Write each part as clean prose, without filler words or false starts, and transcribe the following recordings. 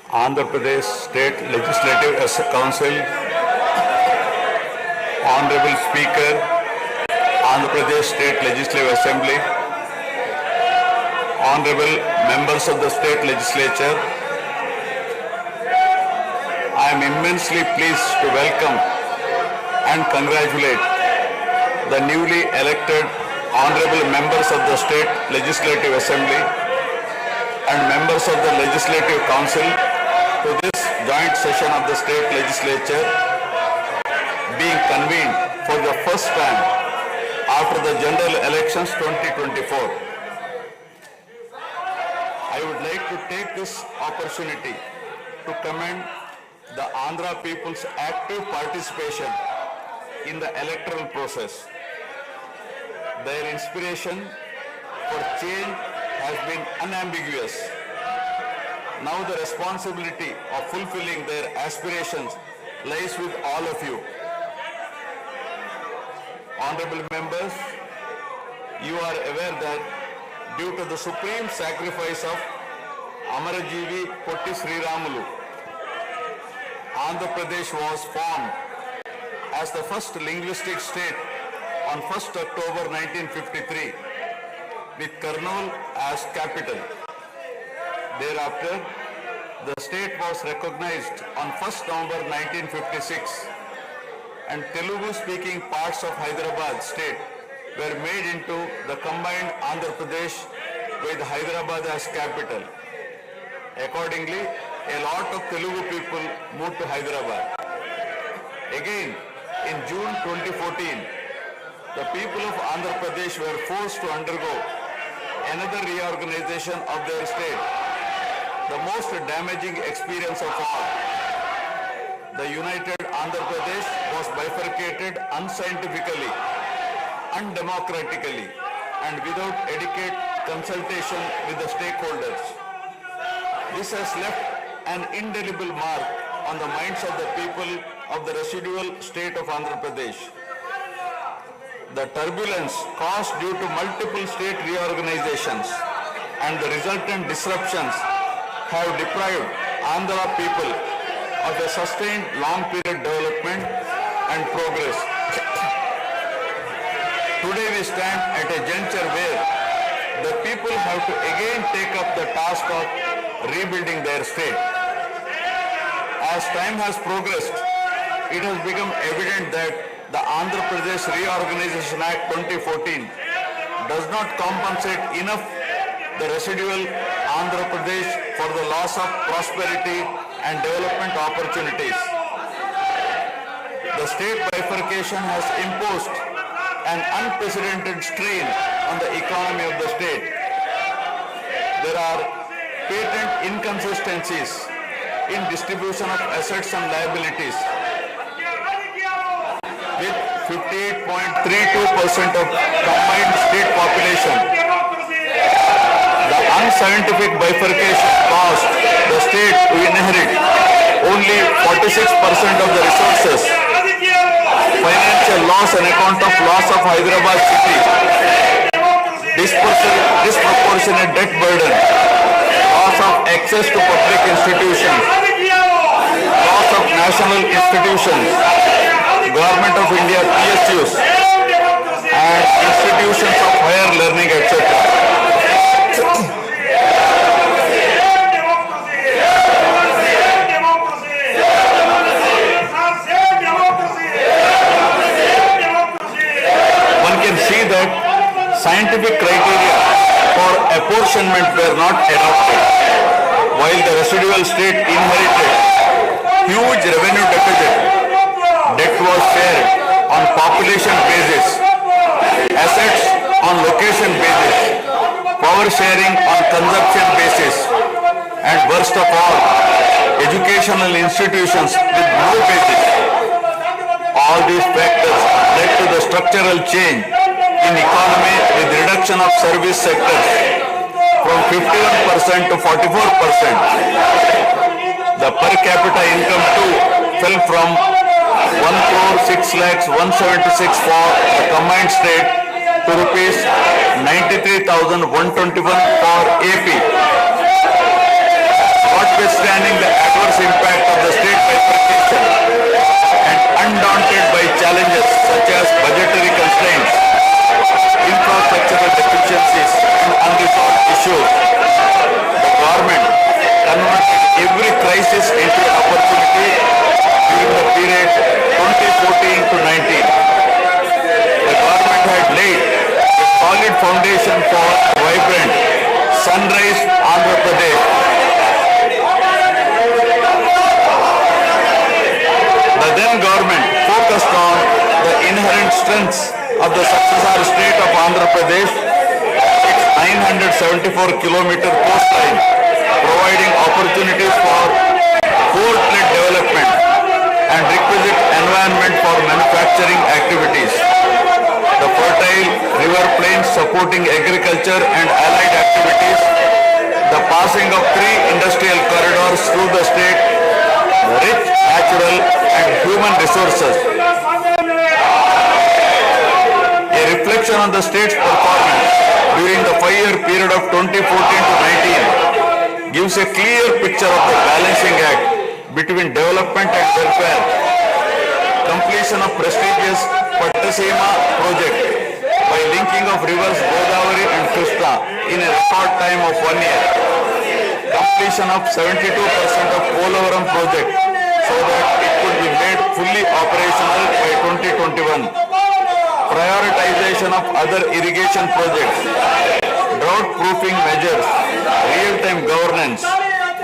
Andhra Pradesh State Legislative Council, Honorable Speaker, Andhra Pradesh State Legislative Assembly, Honorable Members of the State Legislature, I am immensely pleased to welcome and congratulate the newly elected Honorable Members of the State Legislative Assembly and members of the Legislative Council to this joint session of the State Legislature being convened for the first time after the General Elections 2024. I would like to take this opportunity to commend the Andhra people's active participation in the electoral process. Their inspiration for change has been unambiguous. Now the responsibility of fulfilling their aspirations lies with all of you. Honorable members, you are aware that due to the supreme sacrifice of Amaravathi Potti Sriramulu, Andhra Pradesh was formed as the first linguistic state on 1st October 1953 with Kurnool as capital. Thereafter, the state was recognized on 1st November 1956 and Telugu-speaking parts of Hyderabad state were made into the combined Andhra Pradesh with Hyderabad as capital. Accordingly, a lot of Telugu people moved to Hyderabad. Again, in June 2014, the people of Andhra Pradesh were forced to undergo another reorganization of their state, the most damaging experience of all. The united Andhra Pradesh was bifurcated unscientifically, undemocratically, and without adequate consultation with the stakeholders. This has left an indelible mark on the minds of the people of the residual state of Andhra Pradesh. The turbulence caused due to multiple state reorganizations and the resultant disruptions have deprived Andhra people of a sustained long-period development and progress. Today we stand at a juncture where the people have to again take up the task of rebuilding their state. As time has progressed, it has become evident that the Andhra Pradesh Reorganization Act 2014 does not compensate enough the residual Andhra Pradesh for the loss of prosperity and development opportunities. The state bifurcation has imposed an unprecedented strain on the economy of the state. There are patent inconsistencies in distribution of assets and liabilities, with 58.32% of combined state population. The unscientific bifurcation caused the state to inherit only 46% of the resources. Financial loss on account of loss of Hyderabad city, disproportionate debt burden, loss of access to public institutions, loss of national institutions, Government of India PSUs, and institutions of higher learning, etc. One can see that scientific criteria for apportionment were not adopted, while the residual state inherited huge revenue deficit. Debt was shared on population basis, assets on location basis, power sharing on consumption basis, and worst of all, educational institutions with no basis. All these factors led to the structural change in economy with reduction of service sectors from 51% to 44%. The per capita income too fell from 1,06,176 for the combined state to rupees 93,121 for AP. What notwithstanding the adverse impact of the state bifurcation and undaunted by challenges such as budgetary constraints, infrastructural deficiencies, and unresolved issues, the government converted every crisis into an opportunity during the period 2014 to 19. The government had laid a solid foundation for a vibrant, sunrise Andhra Pradesh. The then government focused on the inherent strengths of the successor state of Andhra Pradesh, its 974-kilometer coastline, providing opportunities for port-led development and requisite environment for manufacturing activities. The fertile river plains supporting agriculture and allied activities, the passing of 3 industrial corridors through the state, the rich natural and human resources. A reflection on the state's performance during the 5-year period of 2014 to 19 gives a clear picture of the balancing act between development and welfare. Completion of prestigious Pattasima project by linking of rivers Godavari and Krishna in a record time of 1 year. Completion of 72% of Polavaram project so that it could be made fully operational by 2021. Prioritization of other irrigation projects, drought proofing measures, real-time governance,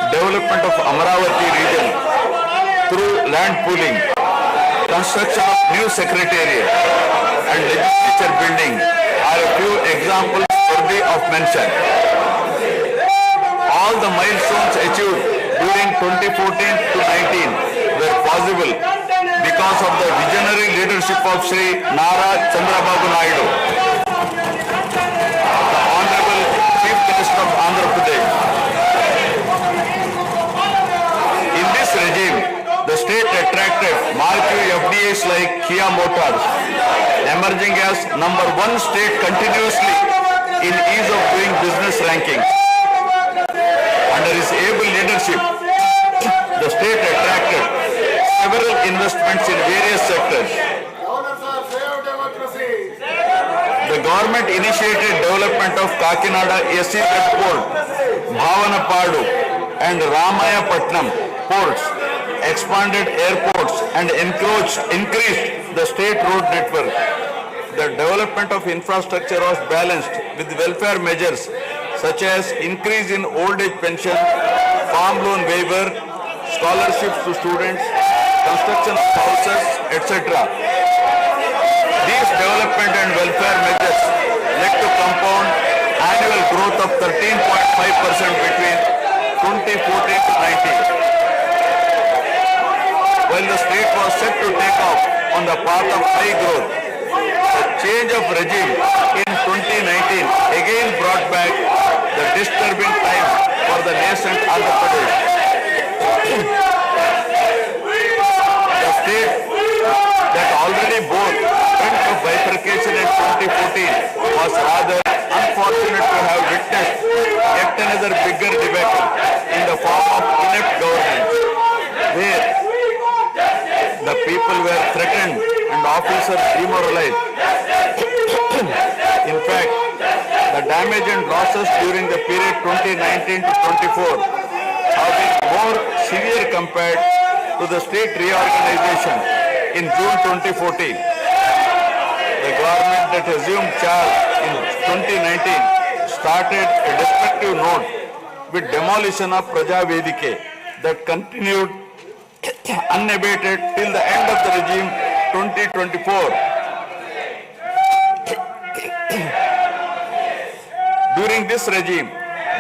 development of Amaravathi region through land pooling, construction of new secretariat and legislature building are a few examples worthy of mention. All the milestones achieved during 2014 to 19 were possible because of the visionary leadership of Sri Nara Chandrababu Naidu, the Honorable Chief Minister of Andhra Pradesh. In this regime, the state attracted marquee FDIs like Kia Motors, emerging as #1 state continuously in ease of doing business rankings. Under his able leadership, the state attracted several investments in various sectors. The government initiated development of Kakinada SEZ Port, Bhavanapadu and Ramayapatnam ports, expanded airports and increased the state road network. The development of infrastructure was balanced with welfare measures such as increase in old age pension, farm loan waiver, scholarships to students, construction of houses, etc. These development and welfare measures led to compound annual growth of 13.5% between 2014 to 19. While the state was set to take off on the path of high growth, the change of regime in 2019 again brought back the disturbing time for the nascent Andhra Pradesh. The state that already bore brunt of bifurcation in 2014 was rather unfortunate to have witnessed yet another bigger debacle in the form of inept governance, where the people were threatened and officers demoralized. In fact, the damage and losses during the period 2019 to 24 have been more severe compared to the state reorganization in June 2014. The government that assumed charge in 2019 started a destructive note with demolition of Praja Vedike that continued unabated till the end of the regime 2024. During this regime,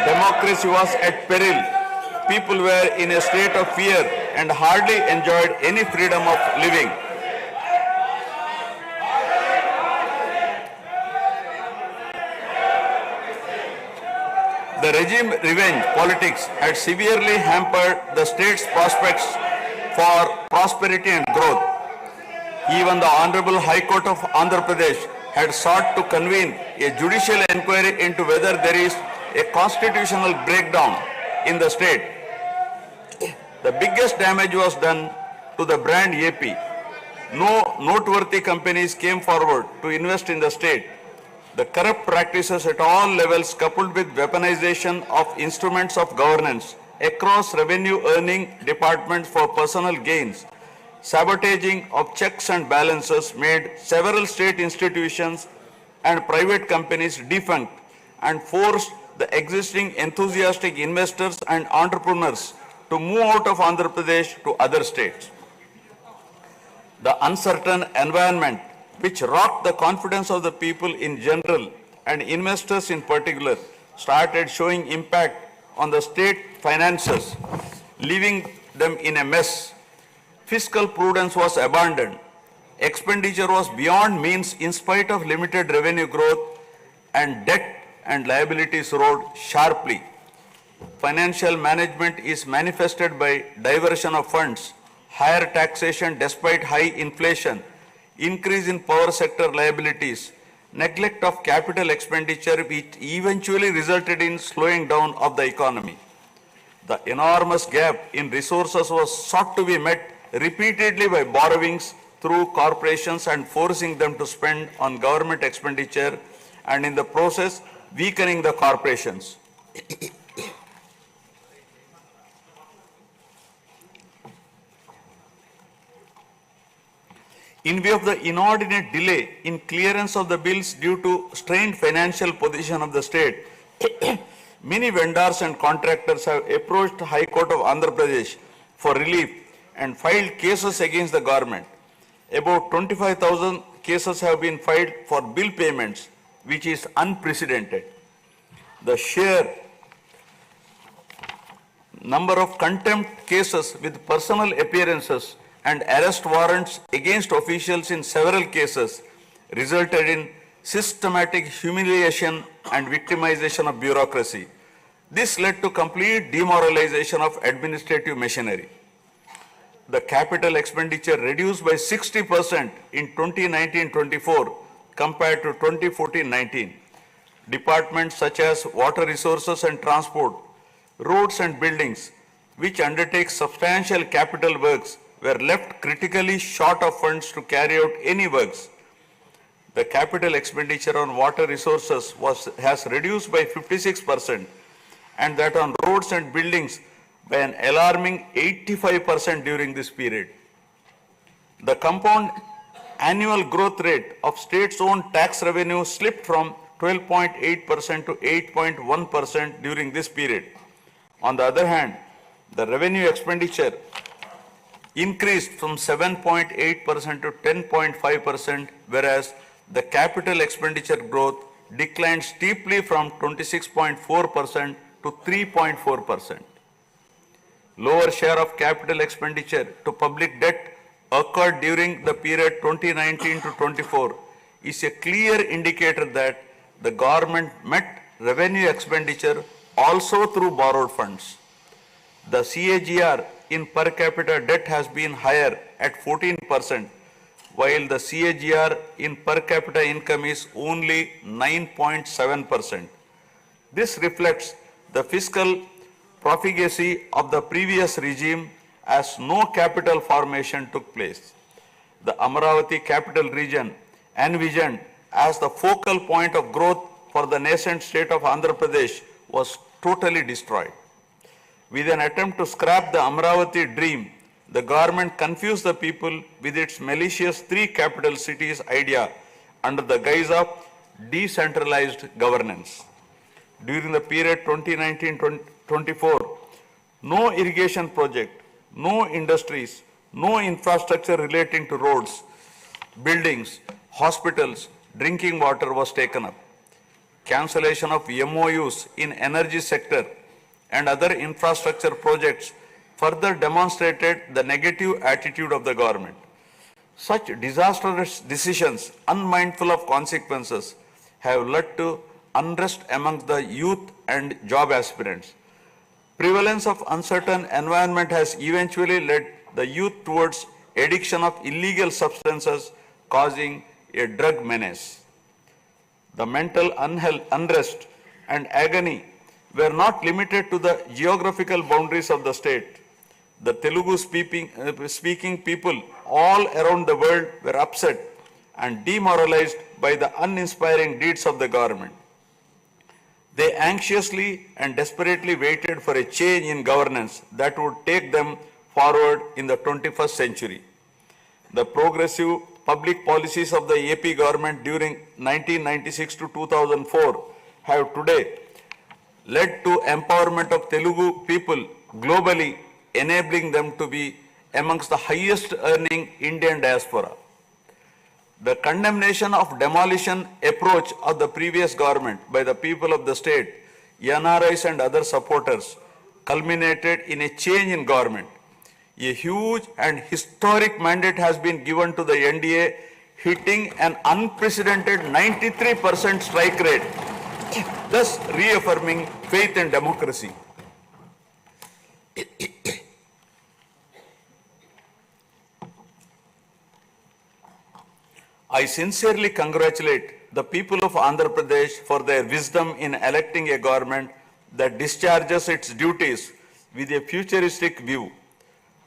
democracy was at peril. People were in a state of fear and hardly enjoyed any freedom of living. The regime revenge politics had severely hampered the state's prospects for prosperity and growth. Even the Honorable High Court of Andhra Pradesh had sought to convene a judicial inquiry into whether there is a constitutional breakdown in the state. The biggest damage was done to the brand AP. No noteworthy companies came forward to invest in the state. The corrupt practices at all levels, coupled with weaponization of instruments of governance across revenue earning departments for personal gains, sabotaging of checks and balances, made several state institutions and private companies defunct and forced the existing enthusiastic investors and entrepreneurs to move out of Andhra Pradesh to other states. The uncertain environment which rocked the confidence of the people in general and investors in particular started showing impact on the state finances, leaving them in a mess. Fiscal prudence was abandoned. Expenditure was beyond means in spite of limited revenue growth, and debt and liabilities rose sharply. Financial management is manifested by diversion of funds, higher taxation despite high inflation, increase in power sector liabilities, neglect of capital expenditure which eventually resulted in slowing down of the economy. The enormous gap in resources was sought to be met repeatedly by borrowings through corporations and forcing them to spend on government expenditure, and in the process weakening the corporations. In view of the inordinate delay in clearance of the bills due to strained financial position of the state, many vendors and contractors have approached the High Court of Andhra Pradesh for relief and filed cases against the government. About 25,000 cases have been filed for bill payments, which is unprecedented. The sheer number of contempt cases with personal appearances and arrest warrants against officials in several cases resulted in systematic humiliation and victimization of bureaucracy. This led to complete demoralization of administrative machinery. The capital expenditure reduced by 60% in 2019-24 compared to 2014-19. Departments such as water resources and transport, roads and buildings, which undertake substantial capital works, were left critically short of funds to carry out any works. The capital expenditure on water resources has reduced by 56%, and that on roads and buildings by an alarming 85% during this period. The compound annual growth rate of state's own tax revenue slipped from 12.8% to 8.1% during this period. On the other hand, the revenue expenditure increased from 7.8% to 10.5%, whereas the capital expenditure growth declined steeply from 26.4% to 3.4%. Lower share of capital expenditure to public debt occurred during the period 2019 to 24 is a clear indicator that the government met revenue expenditure also through borrowed funds. The CAGR in per capita debt has been higher at 14%, while the CAGR in per capita income is only 9.7%. This reflects the fiscal profligacy of the previous regime as no capital formation took place. The Amaravathi capital region, envisioned as the focal point of growth for the nascent state of Andhra Pradesh, was totally destroyed. With an attempt to scrap the Amaravathi dream, the government confused the people with its malicious three capital cities idea under the guise of decentralized governance. During the period 2019-24, no irrigation project, no industries, no infrastructure relating to roads, buildings, hospitals, drinking water was taken up. Cancellation of MOUs in energy sector and other infrastructure projects further demonstrated the negative attitude of the government. Such disastrous decisions, unmindful of consequences, have led to unrest among the youth and job aspirants. Prevalence of uncertain environment has eventually led the youth towards addiction of illegal substances, causing a drug menace. The mental unrest and agony were not limited to the geographical boundaries of the state. The Telugu speaking people all around the world were upset and demoralized by the uninspiring deeds of the government. They anxiously and desperately waited for a change in governance that would take them forward in the 21st century. The progressive public policies of the AP government during 1996 to 2004 have today led to empowerment of Telugu people globally, enabling them to be amongst the highest earning Indian diaspora. The condemnation of demolition approach of the previous government by the people of the state, NRIs and other supporters culminated in a change in government. A huge and historic mandate has been given to the NDA, hitting an unprecedented 93% strike rate, thus reaffirming faith in democracy. I sincerely congratulate the people of Andhra Pradesh for their wisdom in electing a government that discharges its duties with a futuristic view.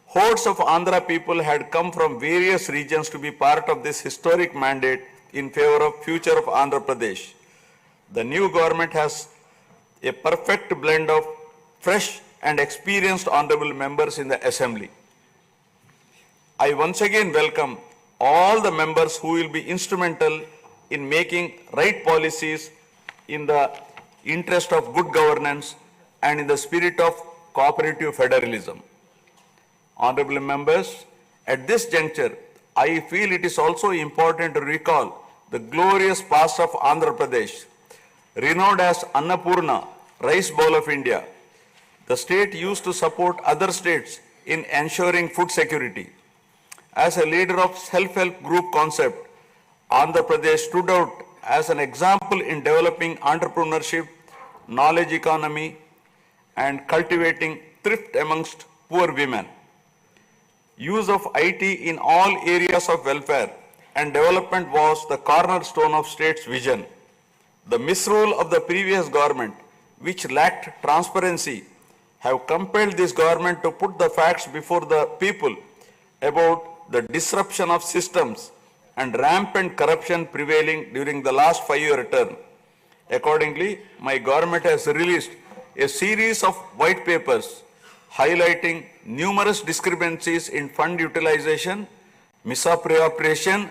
Hordes of Andhra people had come from various regions to be part of this historic mandate in favor of future of Andhra Pradesh. The new government has a perfect blend of fresh and experienced honorable members in the assembly. I once again welcome all the members who will be instrumental in making right policies in the interest of good governance and in the spirit of cooperative federalism. Honorable members, at this juncture, I feel it is also important to recall the glorious past of Andhra Pradesh, renowned as Annapurna, rice bowl of India. The state used to support other states in ensuring food security. As a leader of self-help group concept, Andhra Pradesh stood out as an example in developing entrepreneurship, knowledge economy, and cultivating thrift amongst poor women. Use of IT in all areas of welfare and development was the cornerstone of state's vision. The misrule of the previous government, which lacked transparency, have compelled this government to put the facts before the people about the disruption of systems and rampant corruption prevailing during the last 5-year term. Accordingly, my government has released a series of white papers highlighting numerous discrepancies in fund utilization, misappropriation,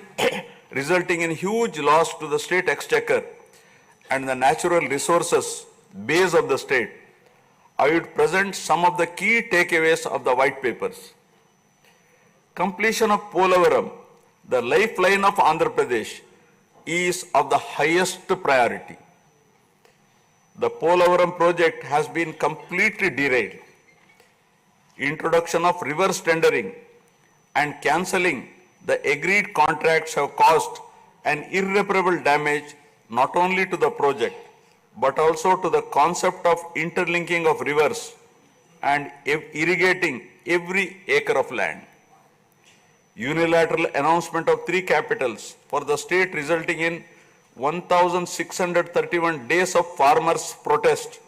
resulting in huge loss to the state exchequer and the natural resources base of the state. I would present some of the key takeaways of the white papers. Completion of Polavaram, the lifeline of Andhra Pradesh, is of the highest priority. The Polavaram project has been completely derailed. Introduction of reverse tendering and cancelling the agreed contracts have caused an irreparable damage not only to the project but also to the concept of interlinking of rivers and irrigating every acre of land. Unilateral announcement of 3 capitals for the state resulting in 1,631 days of farmers' protest.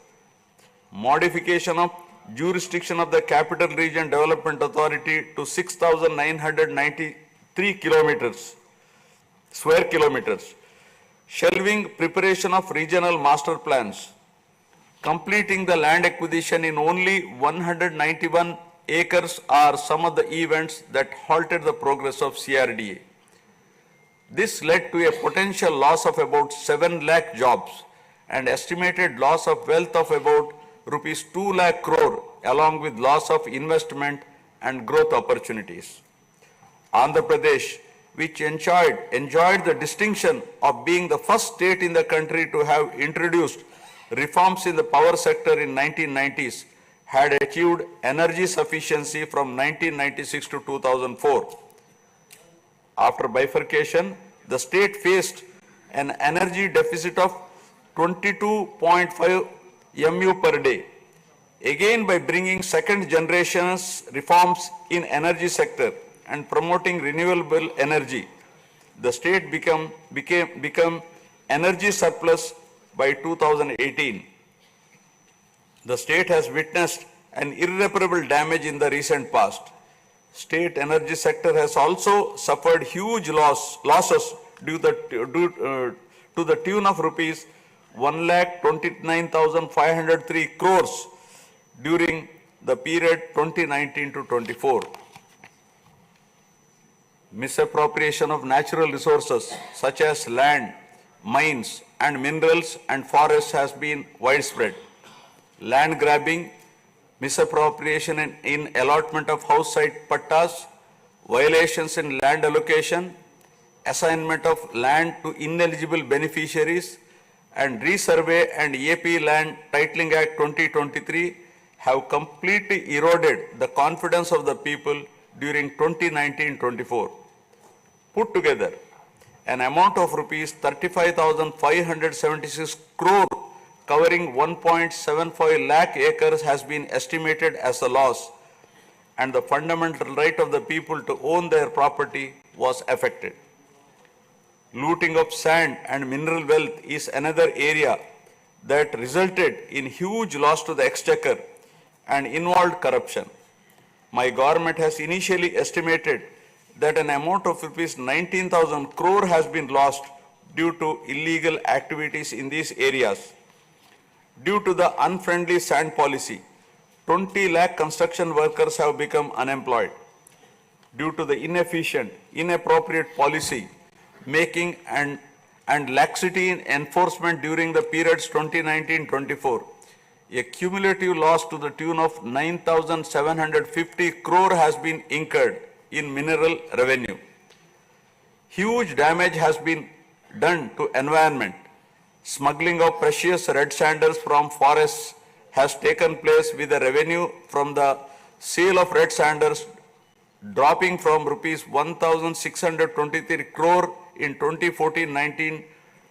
Modification of jurisdiction of the Capital Region Development Authority to 6,993 square kilometers. Shelving preparation of regional master plans. Completing the land acquisition in only 191 acres are some of the events that halted the progress of CRDA. This led to a potential loss of about 7 lakh jobs and estimated loss of wealth of about rupees 2 lakh crore along with loss of investment and growth opportunities. Andhra Pradesh, which enjoyed the distinction of being the first state in the country to have introduced reforms in the power sector in 1990s, had achieved energy sufficiency from 1996 to 2004. After bifurcation, the state faced an energy deficit of 22.5 MU per day. Again, by bringing second generation's reforms in energy sector and promoting renewable energy, the state became energy surplus by 2018. The state has witnessed and irreparable damage in the recent past. State energy sector has also suffered huge losses to the tune of rupees 1,29,503 crores during the period 2019 to 24. Misappropriation of natural resources such as land, mines and minerals and forests has been widespread. Land grabbing, misappropriation in allotment of house site pattas, violations in land allocation, assignment of land to ineligible beneficiaries, and Resurvey and AP Land Titling Act 2023 have completely eroded the confidence of the people during 2019-24. Put together, an amount of rupees 35,576 crore covering 1.75 lakh acres has been estimated as a loss, and the fundamental right of the people to own their property was affected. Looting of sand and mineral wealth is another area that resulted in huge loss to the exchequer and involved corruption. My government has initially estimated that an amount of rupees 19,000 crore has been lost due to illegal activities in these areas. Due to the unfriendly sand policy, 20 lakh construction workers have become unemployed. Due to the inefficient, inappropriate policy making and laxity in enforcement during the periods 2019-24, a cumulative loss to the tune of 9,750 crore has been incurred in mineral revenue. Huge damage has been done to environment. Smuggling of precious red sanders from forests has taken place, with the revenue from the sale of red sanders dropping from rupees 1,623 crore in 2014-19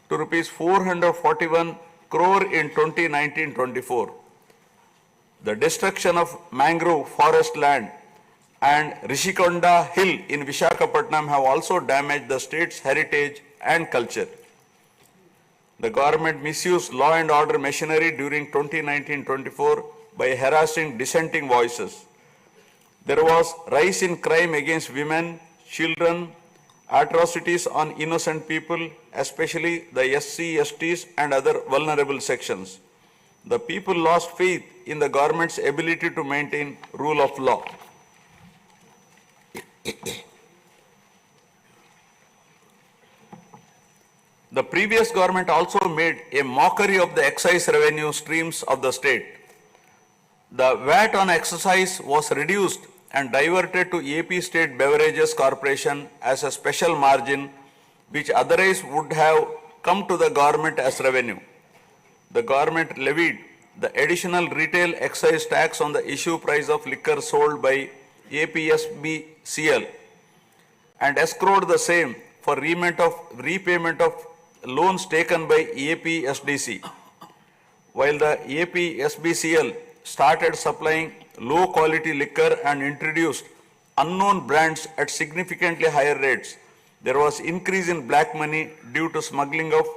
to rupees 441 crore in 2019-24. The destruction of mangrove forest land and Rishikonda Hill in Visakhapatnam have also damaged the state's heritage and culture. The government misused law and order machinery during 2019-24 by harassing dissenting voices. There was rise in crime against women, children, atrocities on innocent people, especially the SC, STs and other vulnerable sections. The people lost faith in the government's ability to maintain rule of law. The previous government also made a mockery of the excise revenue streams of the state. The VAT on excise was reduced and diverted to AP State Beverages Corporation as a special margin, which otherwise would have come to the government as revenue. The government levied the additional retail excise tax on the issue price of liquor sold by APSBCL and escrowed the same for repayment of loans taken by APSDC. While the APSBCL started supplying low quality liquor and introduced unknown brands at significantly higher rates, there was increase in black money due to smuggling of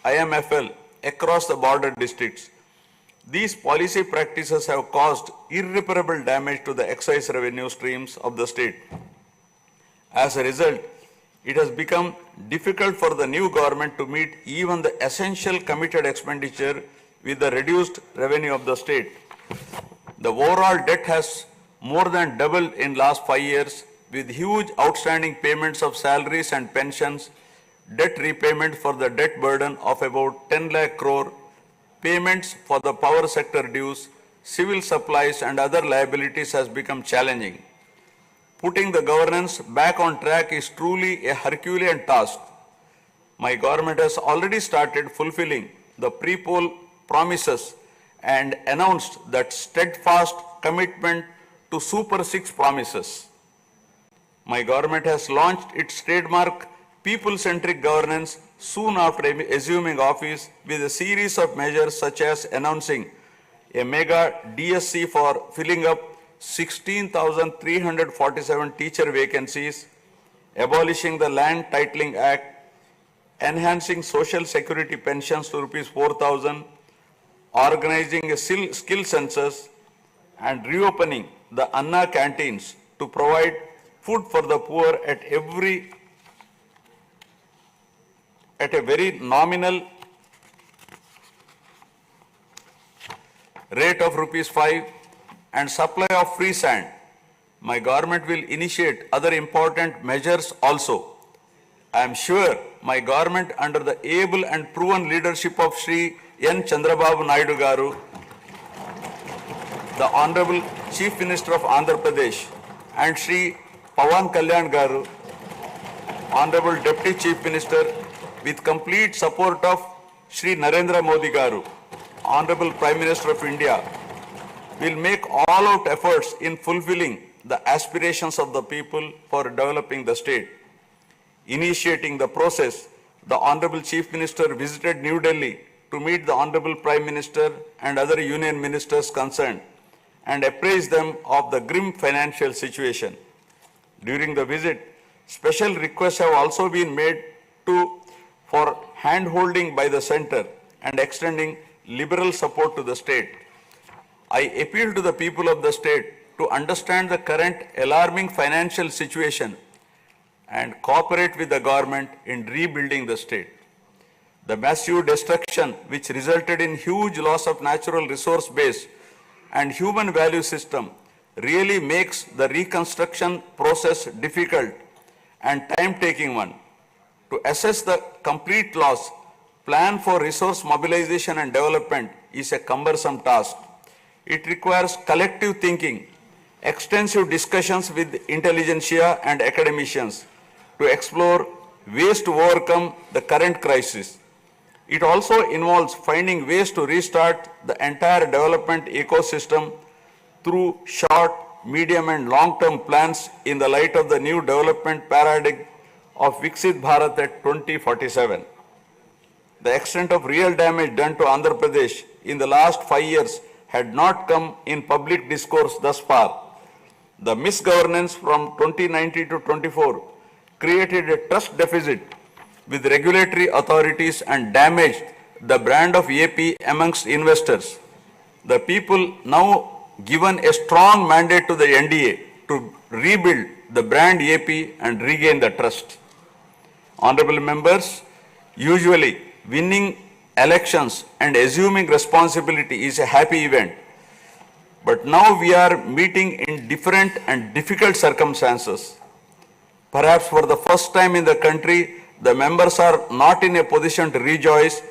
IMFL across the border districts. These policy practices have caused irreparable damage to the excise revenue streams of the state. As a result, it has become difficult for the new government to meet even the essential committed expenditure with the reduced revenue of the state. The overall debt has more than doubled in last 5 years, with huge outstanding payments of salaries and pensions, debt repayment for the debt burden of about 10 lakh crore, payments for the power sector dues, civil supplies and other liabilities has become challenging. Putting the governance back on track is truly a Herculean task. My government has already started fulfilling the pre-poll promises and announced that steadfast commitment to Super 6 promises. My government has launched its trademark people-centric governance soon after assuming office, with a series of measures such as announcing a mega DSC for filling up 16,347 teacher vacancies, abolishing the Land Titling Act, enhancing social security pensions to rupees 4,000, organizing a skill census, and reopening the Anna canteens to provide food for the poor at a very nominal rate of ₹5 and supply of free sand. My government will initiate other important measures also. I am sure my government, under the able and proven leadership of Shri N. Chandrababu Naidu Garu, the Honorable Chief Minister of Andhra Pradesh, and Shri Pawan Kalyan Garu, Honorable Deputy Chief Minister, with complete support of Shri Narendra Modi Garu, Honorable Prime Minister of India, will make all-out efforts in fulfilling the aspirations of the people for developing the state. Initiating the process, the Honorable Chief Minister visited New Delhi to meet the Honorable Prime Minister and other union ministers concerned and apprise them of the grim financial situation. During the visit, special requests have also been made for hand-holding by the centre and extending liberal support to the state. I appeal to the people of the state to understand the current alarming financial situation and cooperate with the government in rebuilding the state. The massive destruction which resulted in huge loss of natural resource base and human value system really makes the reconstruction process difficult and time-taking one. To assess the complete loss, plan for resource mobilization and development is a cumbersome task. It requires collective thinking, extensive discussions with intelligentsia and academicians to explore ways to overcome the current crisis. It also involves finding ways to restart the entire development ecosystem through short, medium and long-term plans in the light of the new development paradigm of Viksit Bharat at 2047. The extent of real damage done to Andhra Pradesh in the last 5 years had not come in public discourse thus far. The misgovernance from 2019 to 24 created a trust deficit with regulatory authorities and damaged the brand of AP amongst investors. The people now given a strong mandate to the NDA to rebuild the brand AP and regain the trust. Honorable members, usually winning elections and assuming responsibility is a happy event. But now we are meeting in different and difficult circumstances. Perhaps for the first time in the country, the members are not in a position to rejoice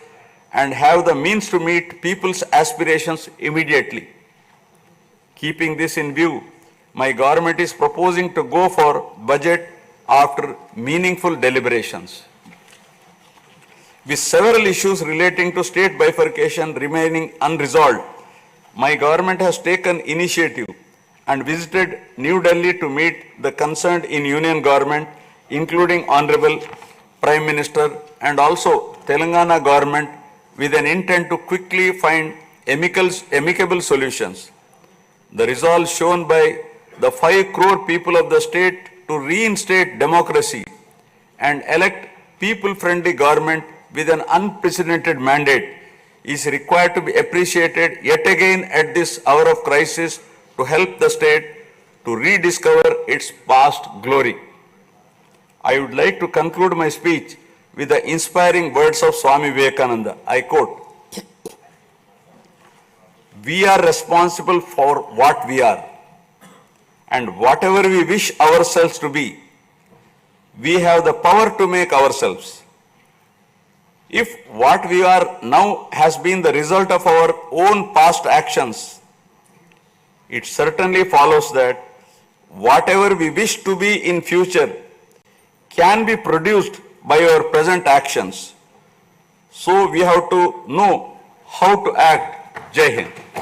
and have the means to meet people's aspirations immediately. Keeping this in view, my government is proposing to go for budget after meaningful deliberations. With several issues relating to state bifurcation remaining unresolved, my government has taken initiative and visited New Delhi to meet the concerned in union government, including Honorable Prime Minister and also Telangana government, with an intent to quickly find amicable solutions. The resolve shown by the 5 crore people of the state to reinstate democracy and elect people-friendly government with an unprecedented mandate is required to be appreciated yet again at this hour of crisis to help the state to rediscover its past glory. I would like to conclude my speech with the inspiring words of Swami Vivekananda. I quote, "We are responsible for what we are, and whatever we wish ourselves to be, we have the power to make ourselves. If what we are now has been the result of our own past actions, it certainly follows that whatever we wish to be in future can be produced by our present actions. So we have to know how to act." Jai Hind.